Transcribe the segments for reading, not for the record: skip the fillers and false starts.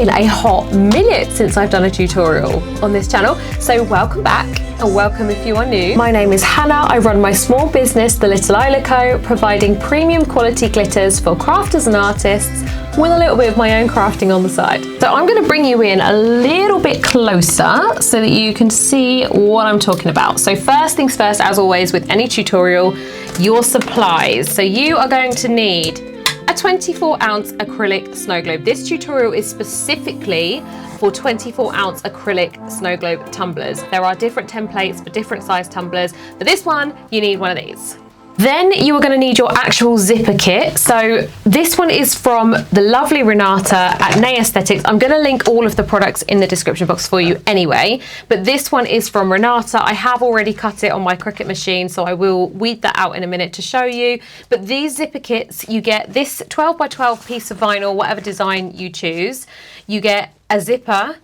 been a hot minute since I've done a tutorial on this channel, so welcome back and welcome if you are new. My name is Hannah. I run my small business, the Little Isla Co, providing premium quality glitters for crafters and artists with a little bit of my own crafting on the side. So I'm going to bring you in a little bit closer so that you can see what I'm talking about. So first things first, as always with any tutorial, your supplies. So you are going to need a 24-ounce acrylic snow globe. This tutorial is specifically for 24-ounce acrylic snow globe tumblers. There are different templates for different size tumblers. For this one, you need one of these. Then you are going to need your actual zipper kit. So this one is from the lovely Renata at Nay Aesthetics. I'm going to link all of the products in the description box for you anyway, but this one is from Renata. I have already cut it on my Cricut machine, so I will weed that out in a minute to show you. But these zipper kits, you get this 12 by 12 piece of vinyl, whatever design you choose. You get a zipper.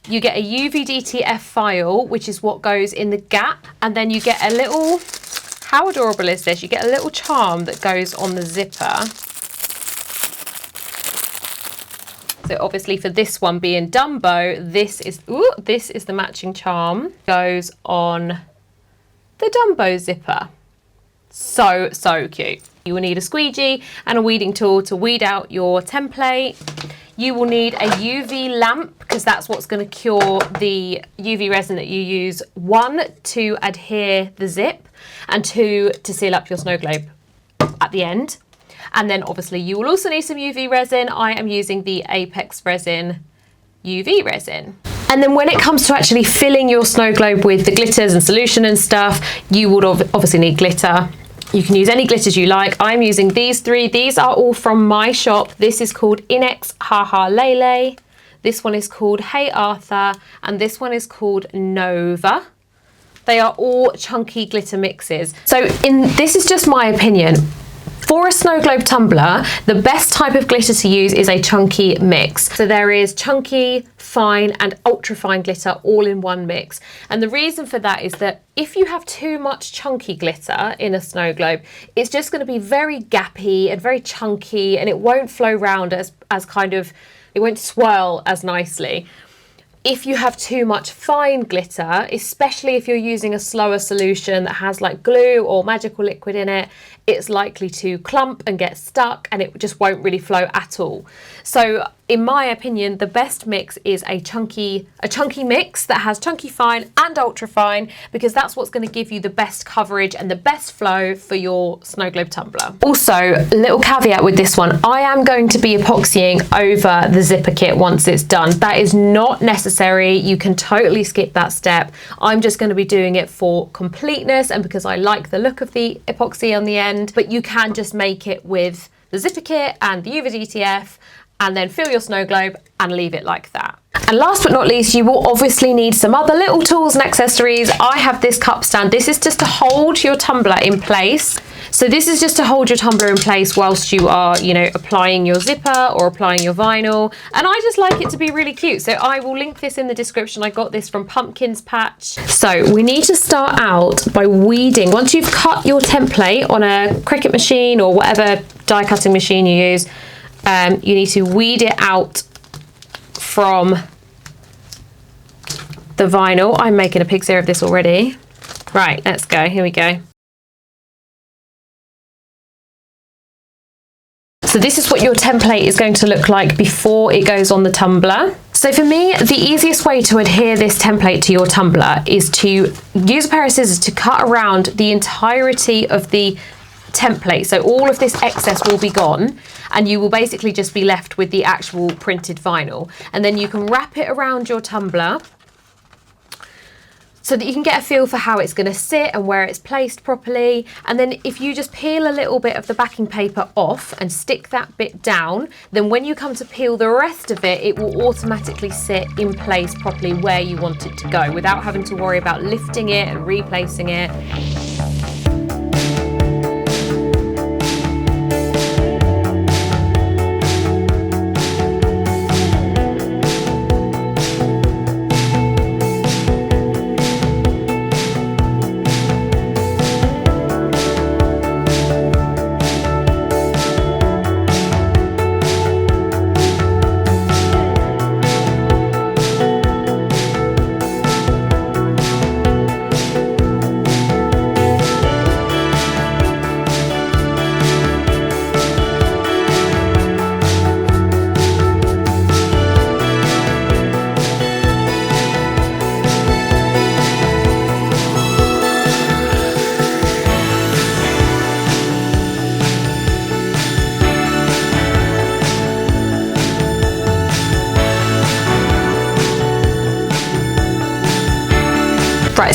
You get a UV DTF file, which is what goes in the gap, and then you get a little, how adorable is this? You get a little charm that goes on the zipper. So obviously for this one being Dumbo, this is the matching charm. Goes on the Dumbo zipper. So, so cute. You will need a squeegee and a weeding tool to weed out your template. You will need a UV lamp because that's what's going to cure the UV resin that you use. 1, to adhere the zip, and 2, to seal up your snow globe at the end. And then obviously you will also need some UV resin. I am using the Apex Resin UV resin. And then when it comes to actually filling your snow globe with the glitters and solution and stuff, you would obviously need glitter. You can use any glitters you like. I'm using these 3. These are all from my shop. This is called Inex Haha Lele. This one is called Hey Arthur. And this one is called Nova. They are all chunky glitter mixes. So this is just my opinion. For a snow globe tumbler, the best type of glitter to use is a chunky mix. So there is chunky, fine and ultra fine glitter all in one mix. And the reason for that is that if you have too much chunky glitter in a snow globe, it's just going to be very gappy and very chunky, and it won't flow round as kind of, it won't swirl as nicely. If you have too much fine glitter, especially if you're using a slower solution that has like glue or magical liquid in it, it's likely to clump and get stuck and it just won't really flow at all. So in my opinion, the best mix is a chunky mix that has chunky fine and ultra fine, because that's what's going to give you the best coverage and the best flow for your snow globe tumbler. Also, little caveat with this one, I am going to be epoxying over the zipper kit once it's done. That is not necessary. You can totally skip that step. I'm just going to be doing it for completeness and because I like the look of the epoxy on the end, but you can just make it with the zipper kit and the UV DTF and then fill your snow globe and leave it like that. And last but not least, you will obviously need some other little tools and accessories. I have this cup stand. This is just to hold your tumbler in place. So this is just to hold your tumbler in place whilst you are, you know, applying your zipper or applying your vinyl. And I just like it to be really cute. So I will link this in the description. I got this from Pumpkin's Patch. So we need to start out by weeding. Once you've cut your template on a Cricut machine or whatever die cutting machine you use, you need to weed it out from the vinyl. I'm making a pig's ear of this already. Right, let's go. Here we go. So this is what your template is going to look like before it goes on the tumbler. So for me, the easiest way to adhere this template to your tumbler is to use a pair of scissors to cut around the entirety of the template. So all of this excess will be gone and you will basically just be left with the actual printed vinyl. And then you can wrap it around your tumbler so that you can get a feel for how it's going to sit and where it's placed properly. And then if you just peel a little bit of the backing paper off and stick that bit down, then when you come to peel the rest of it, it will automatically sit in place properly where you want it to go without having to worry about lifting it and replacing it.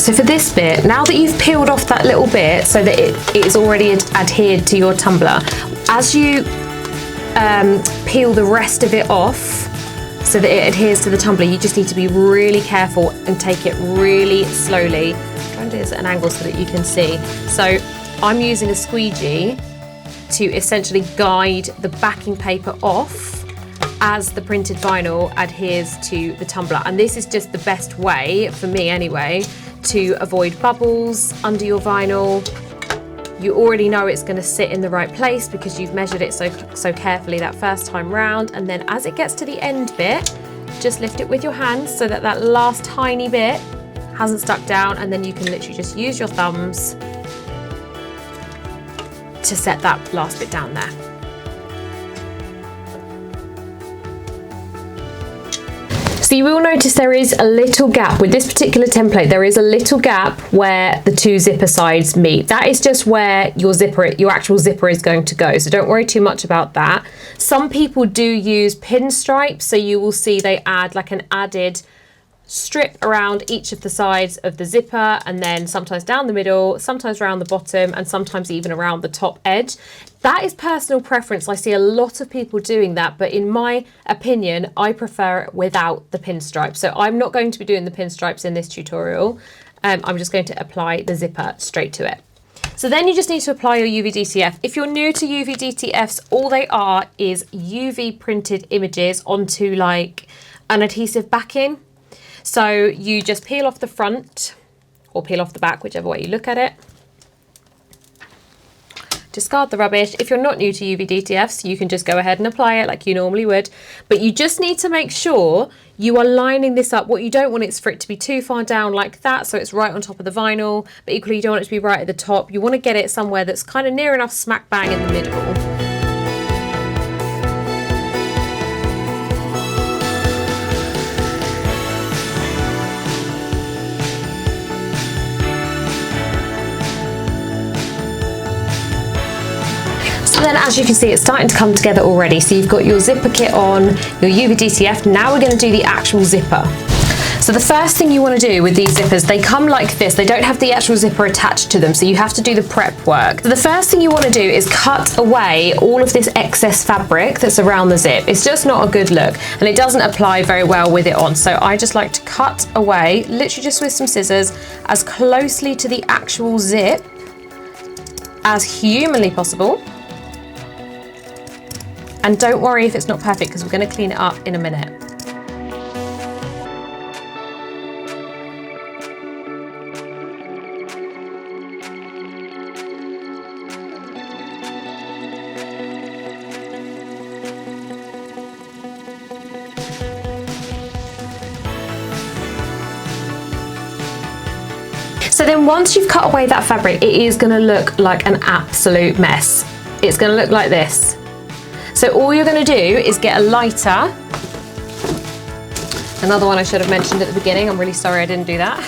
So for this bit, now that you've peeled off that little bit so that it is already adhered to your tumbler, as you peel the rest of it off so that it adheres to the tumbler, you just need to be really careful and take it really slowly. Try and do this at an angle so that you can see. So I'm using a squeegee to essentially guide the backing paper off as the printed vinyl adheres to the tumbler. And this is just the best way, for me anyway, to avoid bubbles under your vinyl. You already know it's going to sit in the right place because you've measured it so carefully that first time round. And then as it gets to the end bit, just lift it with your hands so that that last tiny bit hasn't stuck down, and then you can literally just use your thumbs to set that last bit down there. So you will notice there is a little gap with this particular template. There is a little gap where the two zipper sides meet. That is just where your actual zipper is going to go. So don't worry too much about that. Some people do use pinstripes. So you will see they add like an added strip around each of the sides of the zipper, and then sometimes down the middle, sometimes around the bottom, and sometimes even around the top edge. That is personal preference. I see a lot of people doing that, but in my opinion, I prefer it without the pinstripe. So I'm not going to be doing the pinstripes in this tutorial. I'm just going to apply the zipper straight to it. So then you just need to apply your UV DTF. If you're new to UV DTFs, all they are is UV printed images onto like an adhesive backing. So you just peel off the front or peel off the back, whichever way you look at it. Discard the rubbish. If you're not new to UV DTFs, you can just go ahead and apply it like you normally would. But you just need to make sure you are lining this up. What you don't want is for it to be too far down like that, so it's right on top of the vinyl, but equally you don't want it to be right at the top. You want to get it somewhere that's kind of near enough smack bang in the middle. Then as you can see, it's starting to come together already. So you've got your zipper kit on, your UV DTF. Now we're going to do the actual zipper. So the first thing you want to do with these zippers, they come like this. They don't have the actual zipper attached to them, so you have to do the prep work. So the first thing you want to do is cut away all of this excess fabric that's around the zip. It's just not a good look, and it doesn't apply very well with it on. So I just like to cut away, literally just with some scissors, as closely to the actual zip as humanly possible. And don't worry if it's not perfect, because we're going to clean it up in a minute. So then once you've cut away that fabric, it is going to look like an absolute mess. It's going to look like this. So all you're going to do is get a lighter. Another one I should have mentioned at the beginning. I'm really sorry I didn't do that.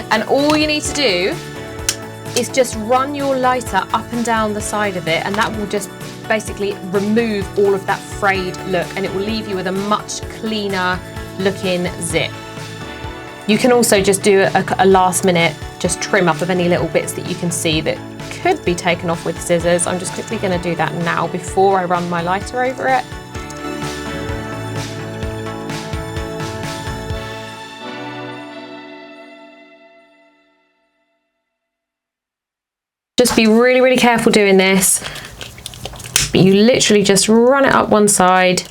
And all you need to do is just run your lighter up and down the side of it, and that will just basically remove all of that frayed look, and it will leave you with a much cleaner looking zip. You can also just do a last minute just trim up of any little bits that you can see that could be taken off with scissors. I'm just quickly going to do that now before I run my lighter over it. Just be really, really careful doing this. But you literally just run it up one side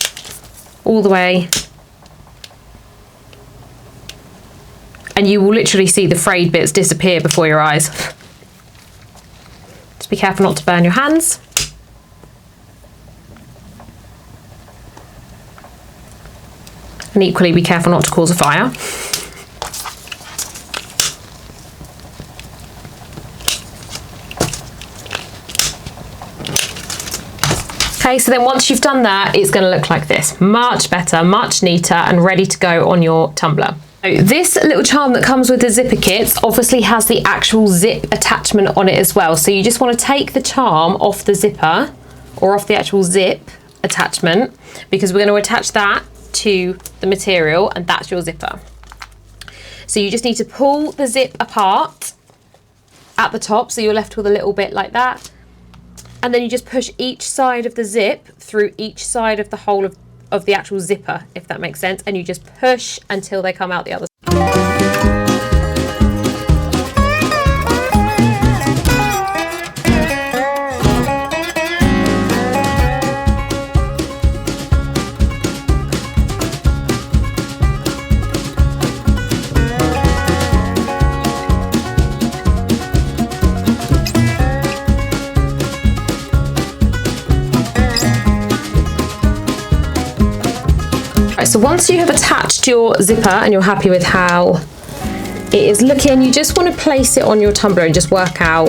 all the way. And you will literally see the frayed bits disappear before your eyes. Just be careful not to burn your hands. And equally be careful not to cause a fire. Okay, so then once you've done that, it's going to look like this. Much better, much neater, and ready to go on your tumbler. So this little charm that comes with the zipper kits obviously has the actual zip attachment on it as well. So you just want to take the charm off the zipper, or off the actual zip attachment, because we're going to attach that to the material, and that's your zipper. So you just need to pull the zip apart at the top, so you're left with a little bit like that. And then you just push each side of the zip through each side of the hole of the actual zipper, if that makes sense. And you just push until they come out the other side. So once you have attached your zipper and you're happy with how it is looking, you just want to place it on your tumbler and just work out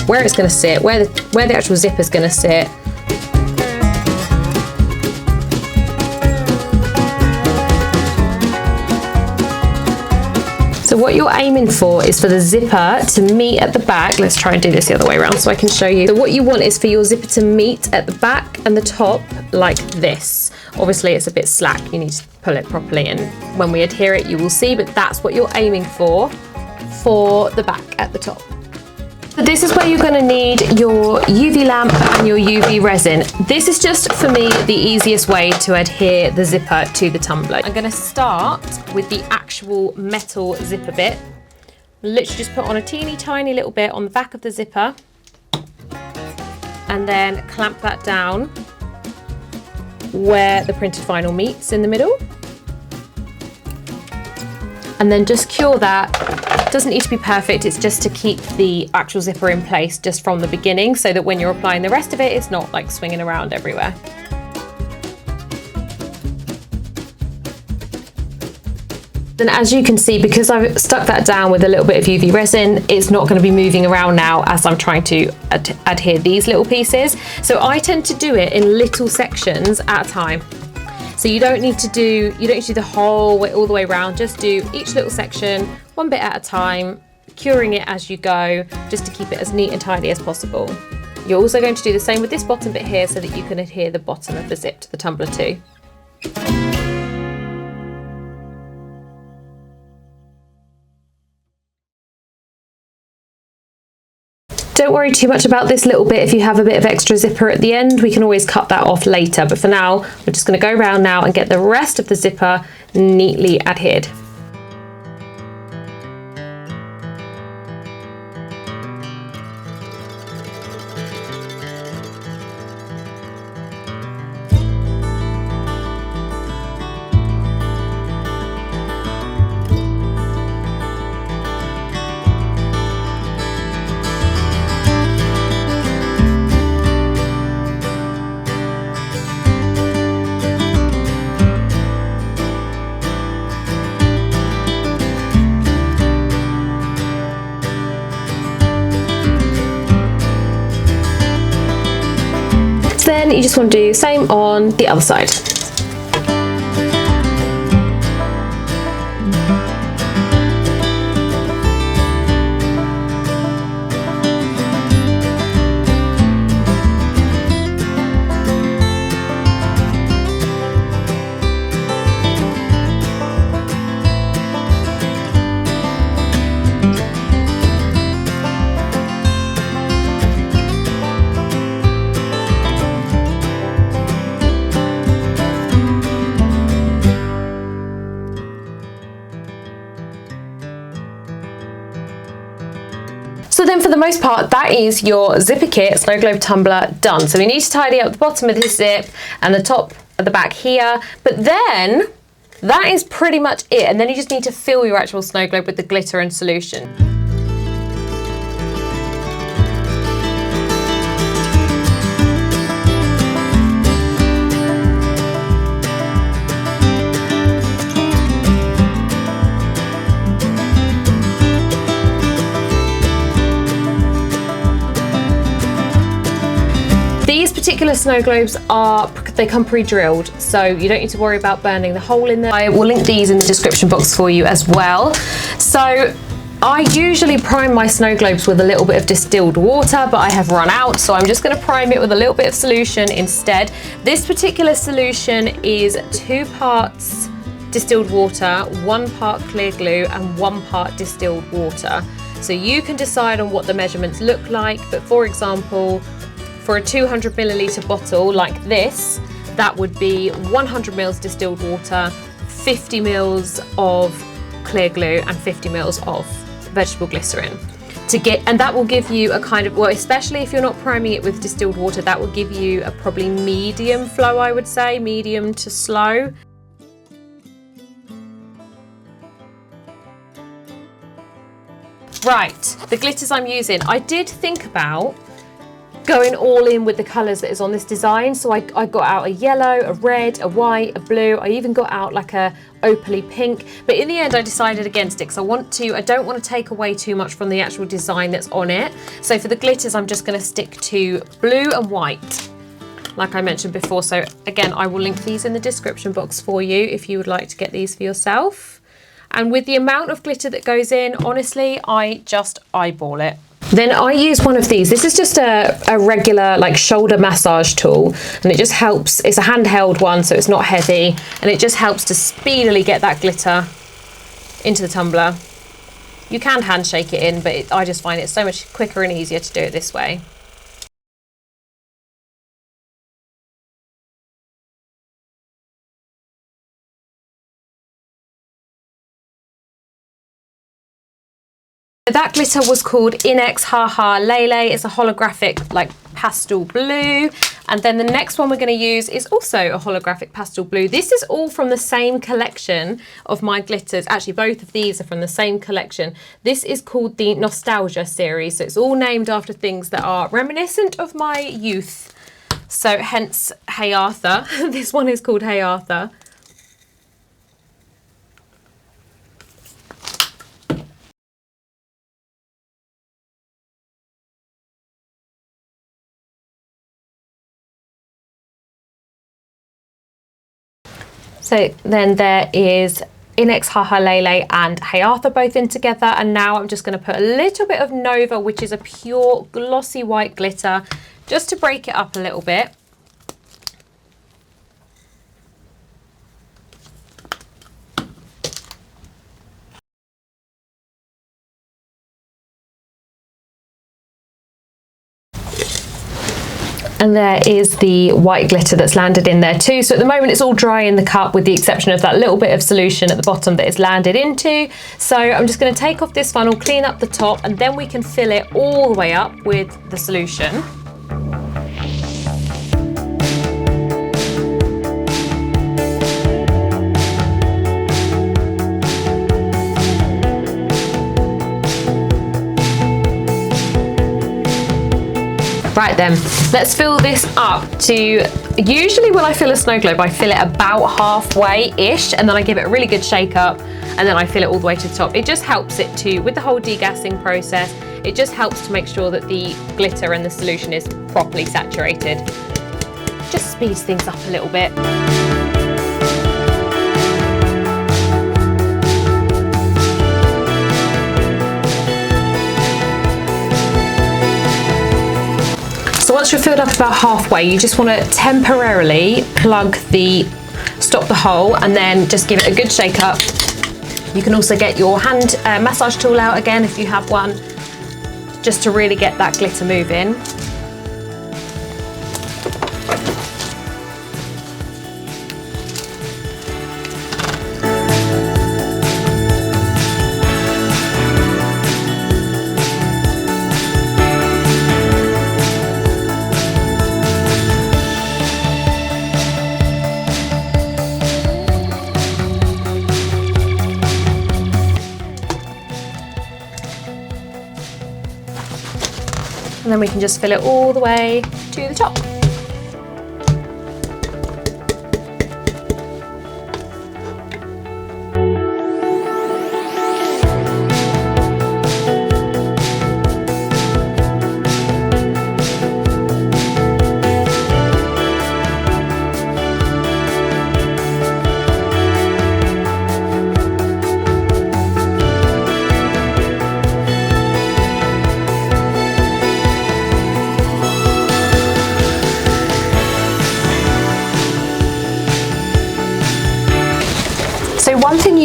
where it's going to sit, where the actual zipper is going to sit. So what you're aiming for is for the zipper to meet at the back. Let's try and do this the other way around so I can show you. So what you want is for your zipper to meet at the back and the top like this. Obviously it's a bit slack, you need to pull it properly, and when we adhere it you will see, but that's what you're aiming for the back at the top. So this is where you're going to need your UV lamp and your UV resin. This is just, for me, the easiest way to adhere the zipper to the tumbler. I'm going to start with the actual metal zipper bit. Literally just put on a teeny tiny little bit on the back of the zipper and then clamp that down where the printed vinyl meets in the middle. And then just cure that. It doesn't need to be perfect, it's just to keep the actual zipper in place just from the beginning, so that when you're applying the rest of it, it's not like swinging around everywhere. Then as you can see, because I've stuck that down with a little bit of UV resin, it's not going to be moving around now as I'm trying to adhere these little pieces. So I tend to do it in little sections at a time. So you don't need to do the whole way all the way around, just do each little section one bit at a time, curing it as you go, just to keep it as neat and tidy as possible. You're also going to do the same with this bottom bit here so that you can adhere the bottom of the zip to the tumbler too. Don't worry too much about this little bit. If you have a bit of extra zipper at the end, we can always cut that off later. But for now, we're just going to go around now and get the rest of the zipper neatly adhered. Then you just want to do the same on the other side. So then for the most part, that is your zipper kit Snowglobe Tumbler done. So we need to tidy up the bottom of this zip and the top at the back here, but then that is pretty much it. And then you just need to fill your actual snow globe with the glitter and solution. These particular snow globes they come pre-drilled, so you don't need to worry about burning the hole in them. I will link these in the description box for you as well. So I usually prime my snow globes with a little bit of distilled water, but I have run out, so I'm just going to prime it with a little bit of solution instead. This particular solution is 2 parts distilled water, 1 part clear glue and 1 part distilled water. So you can decide on what the measurements look like, but for example, for a 200 milliliter bottle like this, that would be 100 mils distilled water, 50 mils of clear glue and 50 mils of vegetable glycerin. And that will give you a kind of, well, especially if you're not priming it with distilled water, that will give you a probably medium flow, I would say, medium to slow. Right, the glitters I'm using, I did think about going all in with the colours that is on this design. So I got out a yellow, a red, a white, a blue. I even got out like a opaly pink, but in the end I decided against it because I don't want to take away too much from the actual design that's on it. So for the glitters, I'm just going to stick to blue and white, like I mentioned before. So again, I will link these in the description box for you if you would like to get these for yourself. And with the amount of glitter that goes in, honestly, I just eyeball it. Then I use one of these. This is just a regular like shoulder massage tool, and it just helps. It's a handheld one, so it's not heavy, and it just helps to speedily get that glitter into the tumbler. You can handshake it in, but I just find it so much quicker and easier to do it this way. That glitter was called Inex Haha Lele. It's a holographic like pastel blue. And then the next one we're going to use is also a holographic pastel blue. This is all from the same collection of my glitters. Actually, both of these are from the same collection. This is called the Nostalgia series. So it's all named after things that are reminiscent of my youth. So hence Hey Arthur. This one is called Hey Arthur. So then there is Inex Haha Lele and Hey Arthur both in together. And now I'm just going to put a little bit of Nova, which is a pure glossy white glitter, just to break it up a little bit. And there is the white glitter that's landed in there too. So at the moment it's all dry in the cup with the exception of that little bit of solution at the bottom that it's landed into. So I'm just going to take off this funnel, clean up the top, and then we can fill it all the way up with the solution. Right then, let's fill this up to, usually when I fill a snow globe, I fill it about halfway-ish, and then I give it a really good shake up, and then I fill it all the way to the top. It just helps it to, with the whole degassing process, it just helps to make sure that the glitter and the solution is properly saturated. Just speeds things up a little bit. Once you're filled up about halfway, you just want to temporarily stop the hole and then just give it a good shake up. You can also get your hand massage tool out again if you have one, just to really get that glitter moving. And then we can just fill it all the way to the top.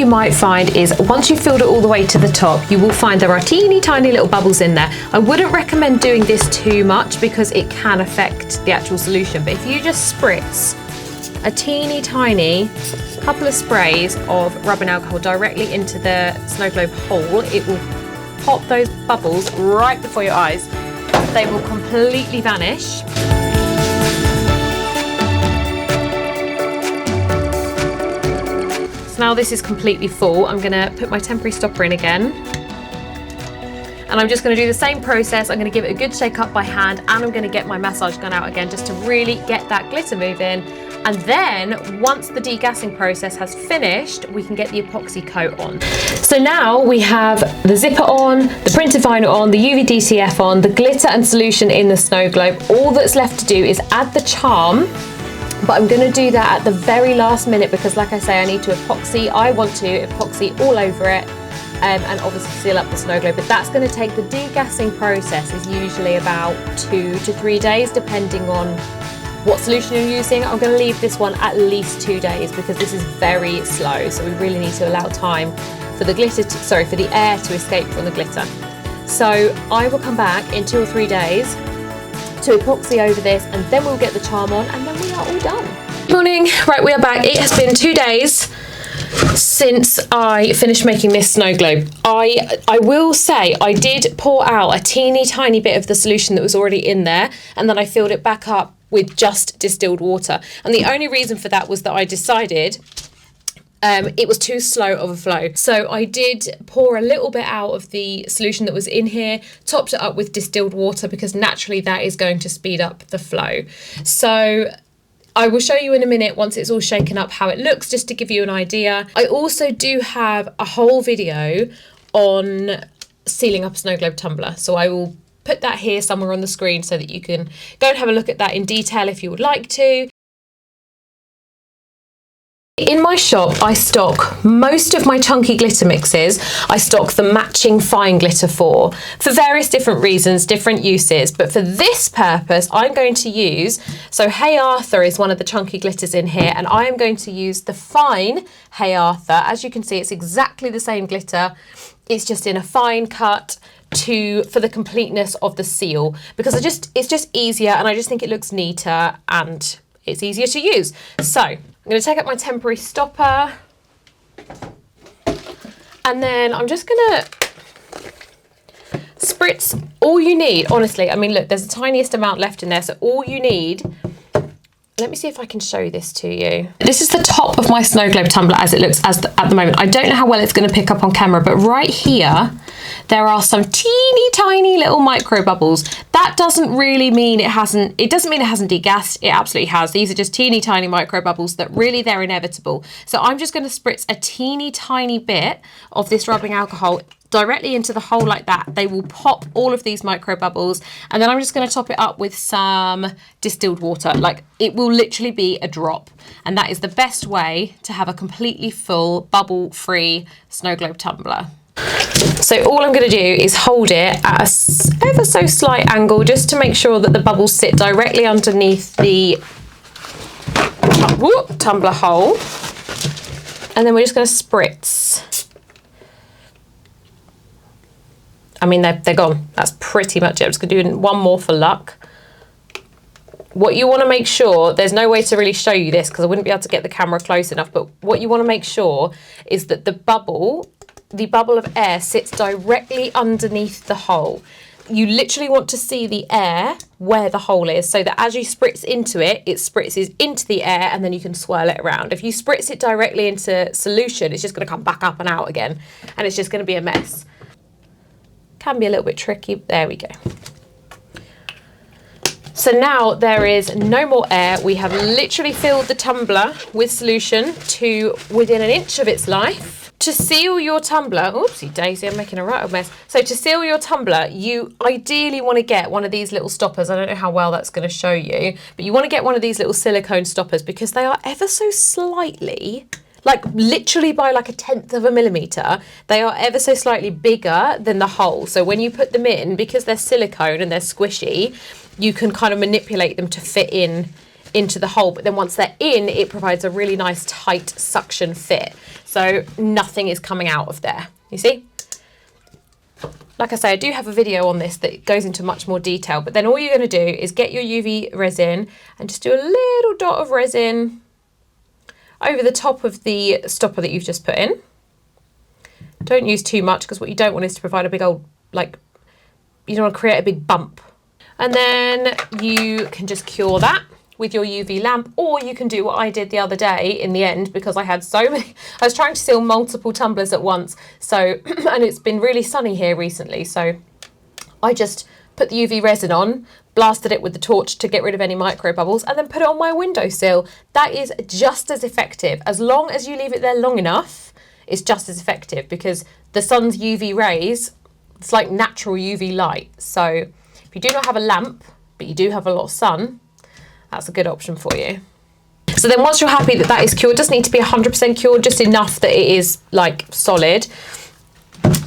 might find is once you've filled it all the way to the top, you will find there are teeny tiny little bubbles in there. I wouldn't recommend doing this too much because it can affect the actual solution, but if you just spritz a teeny tiny couple of sprays of rubbing alcohol directly into the snow globe hole, it will pop those bubbles right before your eyes. They will completely vanish. So now this is completely full. I'm gonna put my temporary stopper in again. And I'm just gonna do the same process. I'm gonna give it a good shake up by hand, and I'm gonna get my massage gun out again just to really get that glitter moving. And then once the degassing process has finished, we can get the epoxy coat on. So now we have the zipper on, the printed vinyl on, the UV DTF on, the glitter and solution in the snow globe. All that's left to do is add the charm, but I'm gonna do that at the very last minute because like I say, I need to epoxy. I want to epoxy all over it and obviously seal up the snow globe, but that's gonna take, the degassing process is usually about 2 to 3 days depending on what solution you're using. I'm going to leave this one at least 2 days because this is very slow, so we really need to allow time for the glitter for the air to escape from the glitter. So I will come back in 2 or 3 days to epoxy over this, and then we'll get the charm on, and then we are all done. Good morning. Right, we are back. It has been 2 days since I finished making this snow globe. I will say I did pour out a teeny tiny bit of the solution that was already in there, and then I filled it back up with just distilled water. And the only reason for that was that I decided it was too slow of a flow. So I did pour a little bit out of the solution that was in here, topped it up with distilled water because naturally that is going to speed up the flow. So I will show you in a minute once it's all shaken up how it looks, just to give you an idea. I also do have a whole video on sealing up a snow globe tumbler. So I will put that here somewhere on the screen so that you can go and have a look at that in detail if you would like to. In my shop, I stock most of my chunky glitter mixes. I stock the matching fine glitter for various different reasons, different uses. But for this purpose, I'm going to use, so Hey Arthur is one of the chunky glitters in here, and I am going to use the fine Hey Arthur. As you can see, it's exactly the same glitter. It's just in a fine cut for the completeness of the seal, because it's just easier, and I just think it looks neater and it's easier to use. So I'm going to take up my temporary stopper, and then I'm just going to spritz all you need. Honestly, I mean, look, there's the tiniest amount left in there, so all you need. Let me see if I can show this to you. This is the top of my snow globe tumbler as it looks at the moment. I don't know how well it's going to pick up on camera, but right here there are some teeny tiny little micro bubbles. That doesn't really mean it hasn't degassed. It absolutely has. These are just teeny tiny micro bubbles that really they're inevitable. So I'm just going to spritz a teeny tiny bit of this rubbing alcohol directly into the hole like that. They will pop all of these micro bubbles, and then I'm just going to top it up with some distilled water. Like, it will literally be a drop, and that is the best way to have a completely full bubble free snow globe tumbler. So all I'm going to do is hold it at a ever so slight angle just to make sure that the bubbles sit directly underneath the tumbler hole, and then we're just going to spritz. I mean, they're gone. That's pretty much it. I'm just going to do one more for luck. What you want to make sure, there's no way to really show you this because I wouldn't be able to get the camera close enough, but what you want to make sure is that the bubble of air sits directly underneath the hole. You literally want to see the air where the hole is, so that as you spritz into it, it spritzes into the air and then you can swirl it around. If you spritz it directly into solution, it's just going to come back up and out again, and it's just going to be a mess. Can be a little bit tricky. There we go. So now there is no more air. We have literally filled the tumbler with solution to within an inch of its life. To seal your tumbler, oopsie daisy, I'm making a right old mess. So to seal your tumbler, you ideally want to get one of these little stoppers. I don't know how well that's going to show you, but you want to get one of these little silicone stoppers because they are ever so slightly, like literally by like 1/10 of a millimeter, they are ever so slightly bigger than the hole. So when you put them in, because they're silicone and they're squishy, you can kind of manipulate them to fit in into the hole, but then once they're in, it provides a really nice tight suction fit. So nothing is coming out of there, you see? Like I say, I do have a video on this that goes into much more detail, but then all you're going to do is get your UV resin and just do a little dot of resin over the top of the stopper that you've just put in. Don't use too much, because what you don't want is to provide a big old, like, you don't want to create a big bump. And then you can just cure that with your UV lamp, or you can do what I did the other day in the end, because I had so many, I was trying to seal multiple tumblers at once. So, and it's been really sunny here recently. So I just put the UV resin on, blasted it with the torch to get rid of any micro bubbles, and then put it on my windowsill. That is just as effective. As long as you leave it there long enough, it's just as effective, because the sun's UV rays, it's like natural UV light. So if you do not have a lamp, but you do have a lot of sun, that's a good option for you. So then once you're happy that that is cured, it doesn't need to be 100% cured, just enough that it is like solid.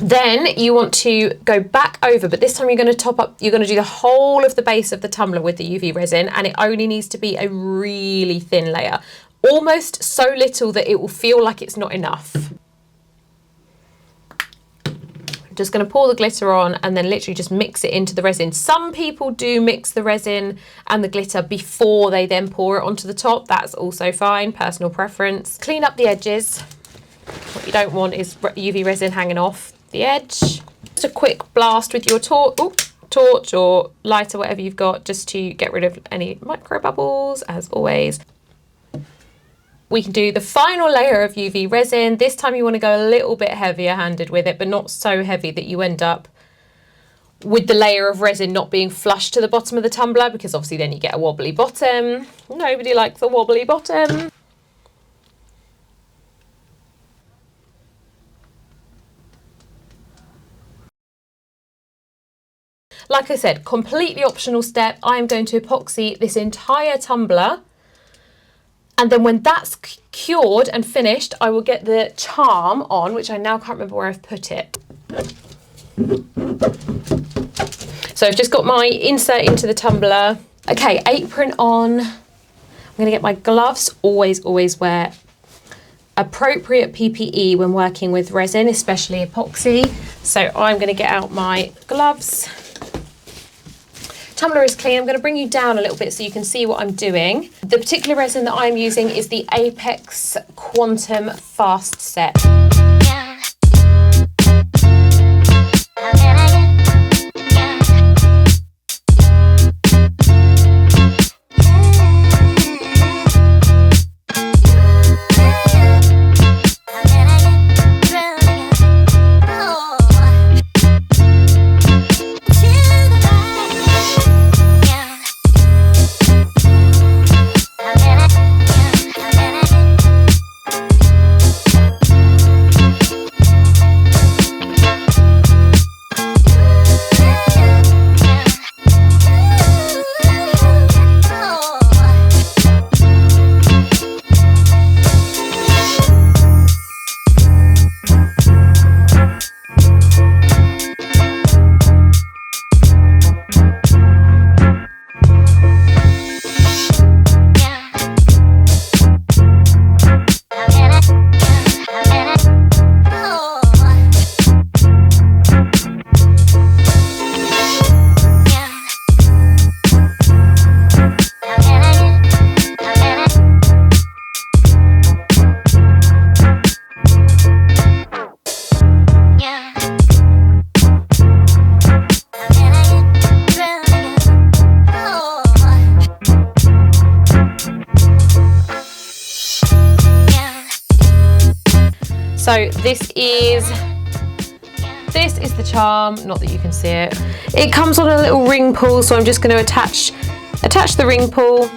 Then you want to go back over, but this time you're going to top up, you're going to do the whole of the base of the tumbler with the UV resin, and it only needs to be a really thin layer, almost so little that it will feel like it's not enough. Just going to pour the glitter on and then literally just mix it into the resin. Some people do mix the resin and the glitter before they then pour it onto the top. That's also fine, personal preference. Clean up the edges. What you don't want is UV resin hanging off the edge. Just a quick blast with your torch or lighter, whatever you've got, just to get rid of any micro bubbles, as always. We can do the final layer of UV resin. This time you want to go a little bit heavier handed with it, but not so heavy that you end up with the layer of resin not being flush to the bottom of the tumbler, because obviously then you get a wobbly bottom. Nobody likes a wobbly bottom. Like I said, completely optional step. I'm going to epoxy this entire tumbler. And then when that's cured and finished, I will get the charm on, which I now can't remember where I've put it. So I've just got my insert into the tumbler. Okay, apron on. I'm going to get my gloves. Always wear appropriate PPE when working with resin, especially epoxy. So I'm going to get out my gloves. Tumbler is clean. I'm going to bring you down a little bit so you can see what I'm doing. The particular resin that I'm using is the Apex Quantum Fast Set. So this is the charm, not that you can see it. It comes on a little ring pull, so I'm just going to attach the ring pull. And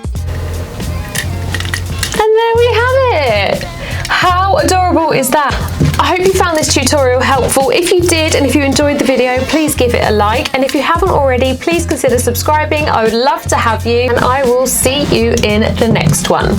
there we have it. How adorable is that? I hope you found this tutorial helpful. If you did, and if you enjoyed the video, please give it a like. And if you haven't already, please consider subscribing. I would love to have you, and I will see you in the next one.